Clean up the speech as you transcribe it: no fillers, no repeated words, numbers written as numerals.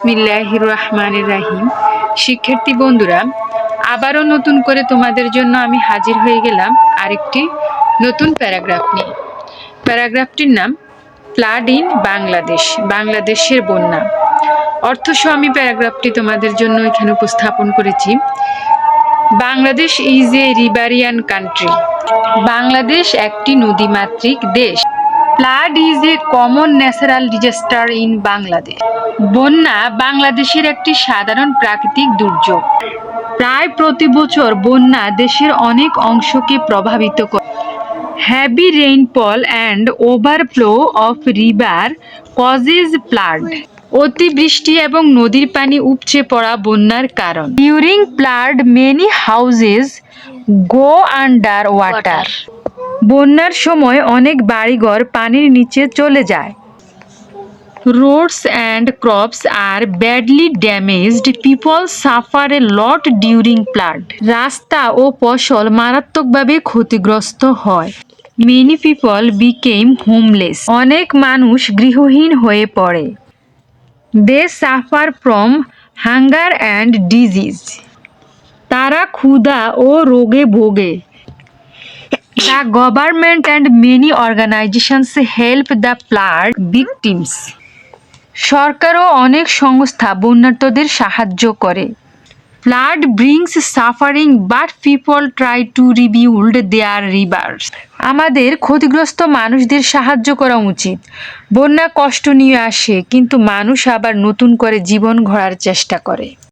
বিসমিল্লাহির রহমানির রাহিম। শিক্ষার্থী বন্ধুরা, আবারও নতুন করে তোমাদের জন্য আমি হাজির হয়ে গেলাম আরেকটি নতুন প্যারাগ্রাফ নিয়ে। প্যারাগ্রাফটির নাম ফ্লাড ইন বাংলাদেশ, বাংলাদেশের বন্যা। অর্থসহ আমি প্যারাগ্রাফটি তোমাদের জন্য এখানে উপস্থাপন করেছি। Bangladesh is a riverine country. Bangladesh একটি নদীমাতৃক দেশ। Flood is a common natural disaster in Bangladesh. বন্যা বাংলাদেশের একটি সাধারণ প্রাকৃতিক দুর্যোগ। প্রায় প্রতি বছর বন্যা দেশের অনেক অংশকে প্রভাবিত করে। Heavy rainfall and overflow of river causes flood. অতিবৃষ্টি এবং নদীর পানি উপচে পড়া বন্যার কারণ। ডিউরিং ফ্লাড মেনি হাউজেস গো আন্ডার ওয়াটার। বন্যার সময় অনেক বাড়িঘর পানির নিচে চলে যায়। Roads and crops are badly damaged. People suffer a lot during flood. রাস্তা ও ফসল মারাত্মকভাবে ক্ষতিগ্রস্ত হয়। Many people became homeless. অনেক মানুষ গৃহহীন হয়ে পড়ে। They suffer from hunger and disease. তারা ক্ষুধা ও রোগে ভোগে। The government and many organizations help the flood victims. সরকার ও অনেক সংস্থা বন্যার্তদের সাহায্য করে। Flood brings suffering but people try to rebuild their rivers. আমাদের ক্ষতিগ্রস্ত মানুষদের সাহায্য করা উচিত। বন্যা কষ্ট নিয়ে আসে, কিন্তু মানুষ আবার নতুন করে জীবন গড়ার চেষ্টা করে।